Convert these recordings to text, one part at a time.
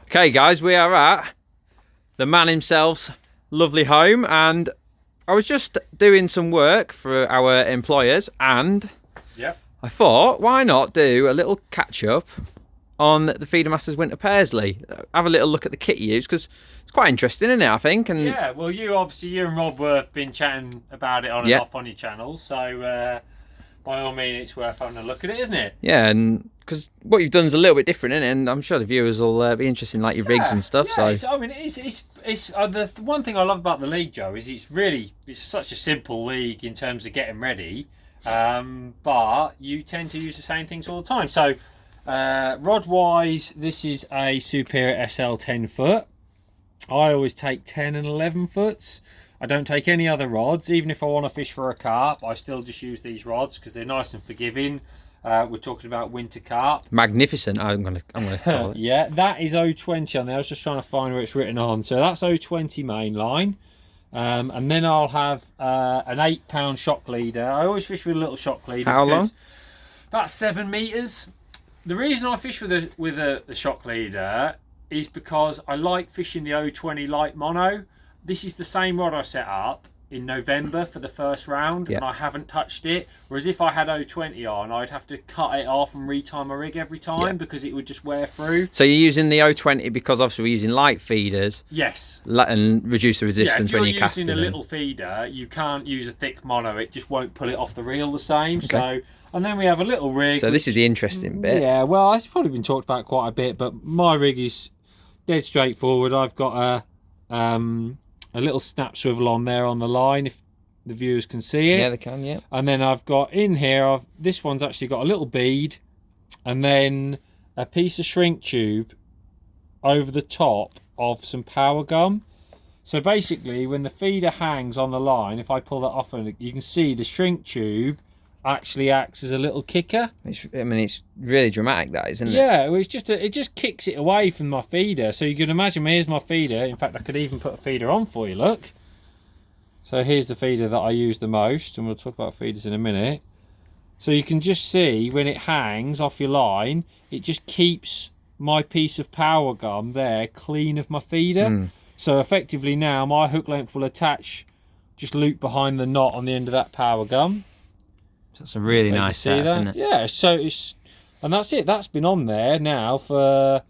Okay guys, we are at the man himself's lovely home, and I was just doing some work for our employers, and I thought, why not do a little catch up on the Feedermasters Winter Pairs, Lee? Have a little look at the kit you use, because it's quite interesting, isn't it, I think? And yeah, well, you and Rob have been chatting about it on and off on your channel, so by all means it's worth having a look at it, isn't it? Yeah, and because what you've done is a little bit different, isn't it? And I'm sure the viewers will be interested in like your rigs and stuff. Yeah, so I mean, it's the one thing I love about the league, Joe, is it's such a simple league in terms of getting ready, but you tend to use the same things all the time. So rod wise, this is a Superior SL 10 foot. I always take 10 and 11 foots. I don't take any other rods. Even if I want to fish for a carp, I still just use these rods because they're nice and forgiving. We're talking about winter carp. Magnificent, I'm gonna call it. Yeah, that is 020 on there. I was just trying to find where it's written on. So that's 020 main line. And then I'll have an 8-pound shock leader. I always fish with a little shock leader. How long? About 7 meters. The reason I fish with a shock leader is because I like fishing the 020 light mono. This is the same rod I set up in November for the first round, and I haven't touched it. Whereas if I had 020 on, I'd have to cut it off and retime my rig every time because it would just wear through. So you're using the 020 because obviously we're using light feeders. Yes. And reduce the resistance when you're casting. If you're using a little feeder, you can't use a thick mono. It just won't pull it off the reel the same. Okay. So, and then we have a little rig. So this is the interesting bit. Yeah, well, it's probably been talked about quite a bit, but my rig is dead straightforward. I've got a little snap swivel on there on the line, if the viewers can see it. Yeah, they can, yeah. And then I've got in here, this one's actually got a little bead and then a piece of shrink tube over the top of some power gum. So basically, when the feeder hangs on the line, if I pull that off, you can see the shrink tube actually acts as a little kicker. I mean, it's really dramatic, that, isn't it? Yeah, well, it just kicks it away from my feeder. So you can imagine, here's my feeder. In fact, I could even put a feeder on for you, look. So here's the feeder that I use the most, and we'll talk about feeders in a minute. So you can just see when it hangs off your line, it just keeps my piece of power gum there clean of my feeder. So effectively now my hook length will attach, just loop behind the knot on the end of that power gum. That's a really nice setup, isn't it? Yeah, so and that's it. That's been on there now for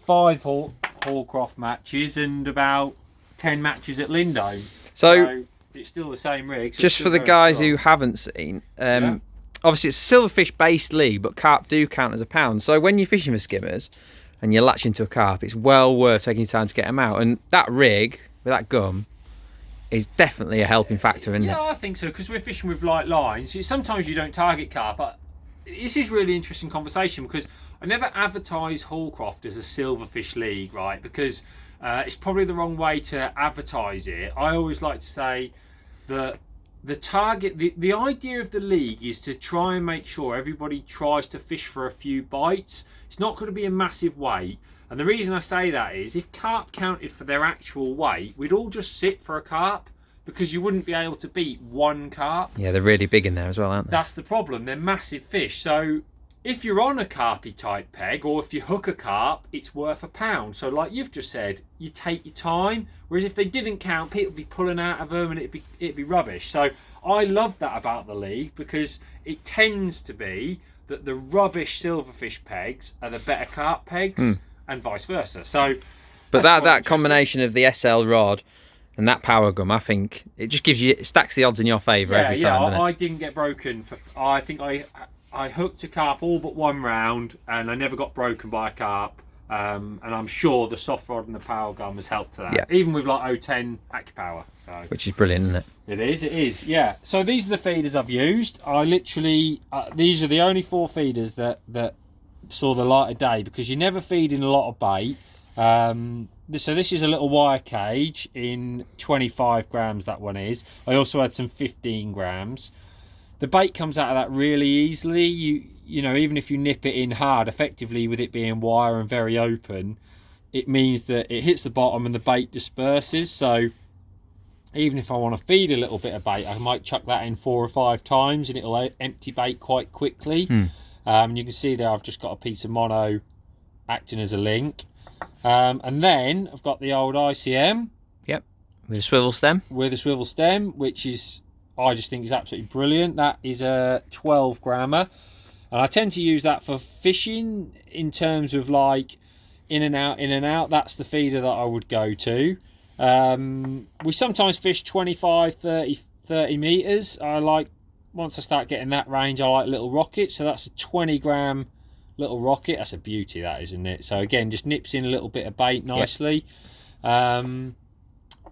5 Hallcroft matches and about 10 matches at Lindome. So it's still the same rig. So just for the guys who haven't seen, obviously it's a silverfish based league, but carp do count as a pound. So when you're fishing for skimmers and you latch into a carp, it's well worth taking your time to get them out. And that rig with that gum is definitely a helping factor, isn't it? Yeah, I think so, because we're fishing with light lines. Sometimes you don't target carp, but this is really interesting conversation because I never advertise Hallcroft as a silverfish league, right? Because it's probably the wrong way to advertise it. I always like to say that the target, the idea of the league is to try and make sure everybody tries to fish for a few bites. It's not going to be a massive weight. And the reason I say that is if carp counted for their actual weight, we'd all just sit for a carp because you wouldn't be able to beat one carp. Yeah, they're really big in there as well, aren't they? That's the problem. They're massive fish. So if you're on a carpy type peg, or if you hook a carp, it's worth a pound. So like you've just said, you take your time. Whereas if they didn't count, people would be pulling out of them and it'd be rubbish. So I love that about the league because it tends to be that the rubbish silverfish pegs are the better carp pegs. And vice versa. So, but that combination of the SL rod and that power gum, I think it just it stacks the odds in your favour every time. I didn't get broken. I think I hooked a carp all but one round, and I never got broken by a carp. And I'm sure the soft rod and the power gum has helped to that. Yeah. Even with like 010 AccuPower. So. Which is brilliant, isn't it? It is. Yeah. So these are the feeders I've used. I literally these are the only 4 feeders that saw the light of day because you never feed in a lot of bait. So this is a little wire cage in 25 grams, that one is. I also had some 15 grams. The bait comes out of that really easily. You know, even if you nip it in hard, effectively with it being wire and very open, it means that it hits the bottom and the bait disperses. So even if I want to feed a little bit of bait, I might chuck that in 4 or 5 times and it'll empty bait quite quickly. You can see there I've just got a piece of mono acting as a link. And then I've got the old ICM. Yep, with a swivel stem. With a swivel stem, which is, I just think is absolutely brilliant. That is a 12 grammer. And I tend to use that for fishing in terms of like in and out, in and out. That's the feeder that I would go to. We sometimes fish 25, 30 meters. I like, once I start getting that range, I like little rockets. So that's a 20 gram little rocket. That's a beauty, that, isn't it? So again, just nips in a little bit of bait nicely. Yep.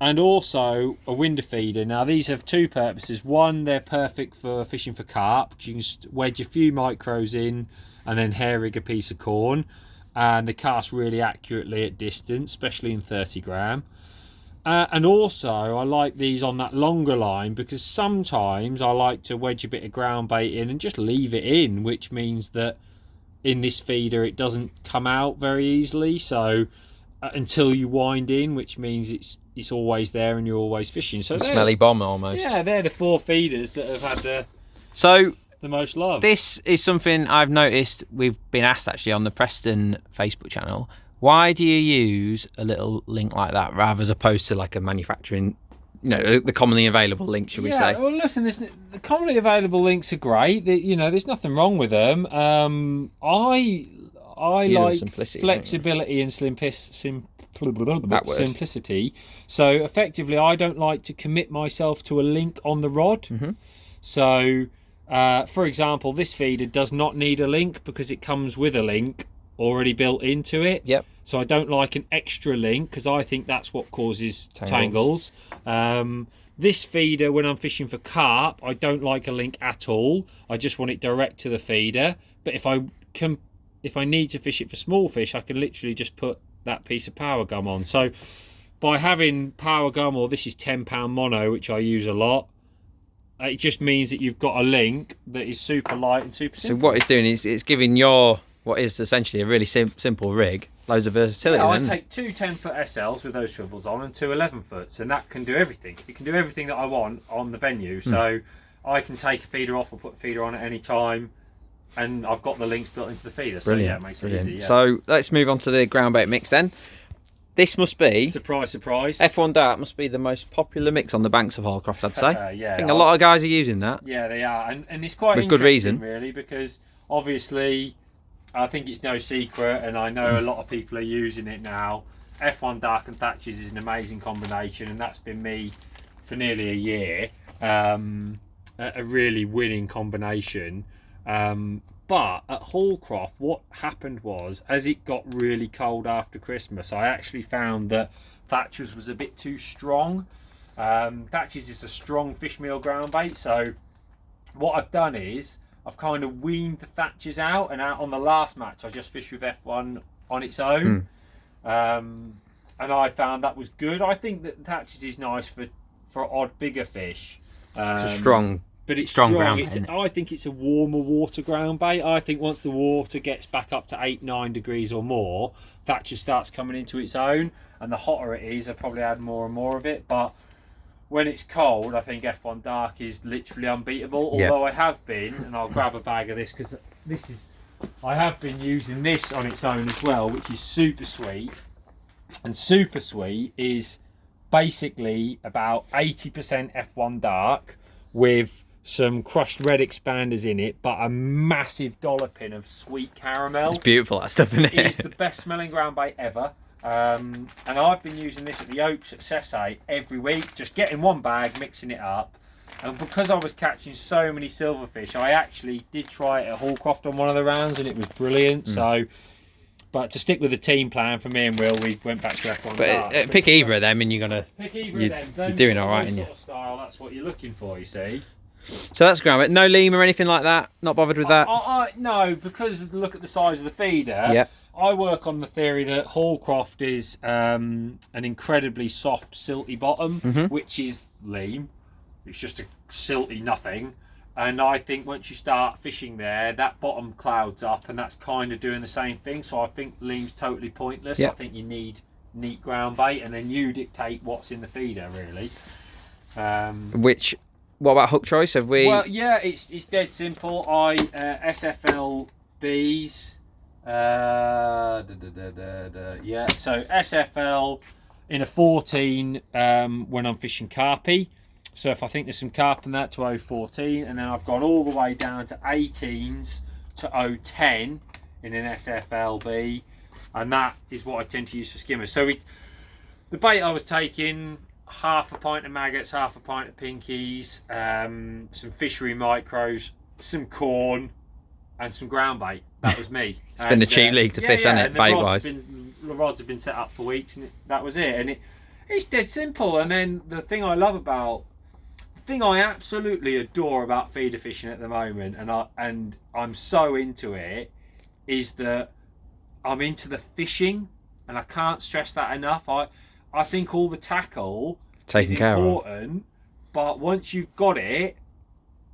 And also a window feeder. Now these have two purposes. One, they're perfect for fishing for carp, because you can just wedge a few micros in and then hair rig a piece of corn, and they cast really accurately at distance, especially in 30 gram. And also I like these on that longer line, because sometimes I like to wedge a bit of ground bait in and just leave it in, which means that in this feeder it doesn't come out very easily, so until you wind in, which means it's always there and you're always fishing. So smelly bomb almost. Yeah, they're the 4 feeders that have had the most love. This is something I've noticed. We've been asked actually on the Preston Facebook channel, why do you use a little link like that rather as opposed to like a manufacturing, you know, the commonly available link, should we say? Well, listen, the commonly available links are great. You know, there's nothing wrong with them. I like flexibility and simplicity. So effectively, I don't like to commit myself to a link on the rod. So for example, this feeder does not need a link because it comes with a link already built into it. Yep. So I don't like an extra link, because I think that's what causes tangles. This feeder, when I'm fishing for carp, I don't like a link at all. I just want it direct to the feeder. But if I need to fish it for small fish, I can literally just put that piece of power gum on. So by having power gum, or this is 10-pound mono, which I use a lot, it just means that you've got a link that is super light and super simple. So what it's doing is it's giving your, what is essentially a really simple rig, loads of versatility. Yeah, I take 2 10-foot SLs with those swivels on and 2 11-foots, and that can do everything. It can do everything that I want on the venue. So I can take a feeder off or put a feeder on at any time, and I've got the links built into the feeder. So yeah, it makes it easy. Yeah. So let's move on to the ground bait mix then. This must be, surprise, surprise, F1 Dart must be the most popular mix on the banks of Holcroft, I'd say. Yeah, I think a lot of guys are using that. Yeah, they are, and it's quite with good reason, really, because obviously I think it's no secret, and I know a lot of people are using it now. F1 Dark and Thatchers is an amazing combination, and that's been me for nearly a year. A really winning combination. But at Holcroft, what happened was, as it got really cold after Christmas, I actually found that Thatchers was a bit too strong. Thatchers is a strong fish meal ground bait, so what I've done is I've kind of weaned the Thatchers out, and out on the last match I just fished with F1 on its own. And I found that was good. I think that Thatchers is nice for odd bigger fish. It's a strong, but it's strong ground bait. I think it's a warmer water ground bait. I think once the water gets back up to 8-9 degrees or more, Thatcher starts coming into its own, and the hotter it is, I probably add more and more of it. But when it's cold, I think F1 Dark is literally unbeatable. Although I have been, and I'll grab a bag of this, because I have been using this on its own as well, which is super sweet. And super sweet is basically about 80% F1 Dark with some crushed red expanders in it, but a massive dolloping of sweet caramel. It's beautiful, that stuff, isn't it? It is the best smelling ground bait ever. And I've been using this at the Oaks at Sesse every week, just getting one bag, mixing it up. And because I was catching so many silverfish, I actually did try it at Holcroft on one of the rounds, and it was brilliant. So, but to stick with the team plan for me and Will, we went back to F1 Dark. But pick either of them, and you're gonna pick either of them. You're doing all right, aren't you? Sort of style, that's what you're looking for, you see. So that's ground bait. No leam or anything like that. Not bothered with that. No, because look at the size of the feeder. Yeah. I work on the theory that Holcroft is an incredibly soft, silty bottom, which is leam. It's just a silty nothing. And I think once you start fishing there, that bottom clouds up, and that's kind of doing the same thing. So I think leam's totally pointless. Yep. I think you need neat ground bait, and then you dictate what's in the feeder, really. What about hook choice? Have we? Well, yeah, it's dead simple. I SFL Bs Yeah, so SFL in a 14 when I'm fishing carpy. So if I think there's some carp in that, to 014, and then I've gone all the way down to 18s to 010 in an SFLB, and that is what I tend to use for skimmers. So the bait I was taking, half a pint of maggots, half a pint of pinkies, some fishery micros, some corn, and some ground bait. That was me. It's been a cheap league to fish, hasn't it, bait wise? The rods have been set up for weeks, and that was it. And it's dead simple. And then the thing I absolutely adore about feeder fishing at the moment, and I'm so into it, is that I'm into the fishing, and I can't stress that enough. I think all the tackle is important, but once you've got it,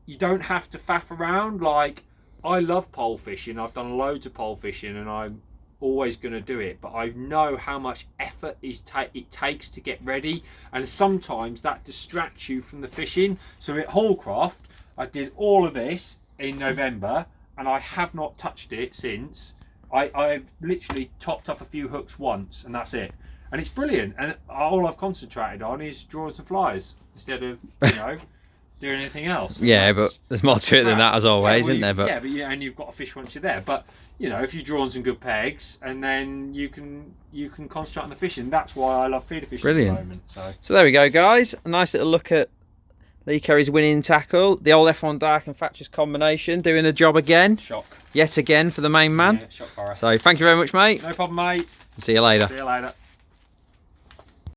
you don't have to faff around. Like, I love pole fishing. I've done loads of pole fishing, and I'm always going to do it. But I know how much effort it takes to get ready, and sometimes that distracts you from the fishing. So at Hallcroft, I did all of this in November, and I have not touched it since. I've literally topped up a few hooks once, and that's it. And it's brilliant. And all I've concentrated on is drawing some flies instead of, doing anything else. Yeah, but there's more to it than that, as always, isn't there? But and you've got a fish once you're there. But if you're drawing some good pegs, and then you can concentrate on the fishing. That's why I love feeder fishing. Brilliant. At the moment. So there we go, guys. A nice little look at Lee Kerry's winning tackle. The old F1 Dark and Thatcher's combination doing the job again. Shock. Yet again for the main man. Yeah, shock horror. So thank you very much, mate. No problem, mate. See you later. See you later.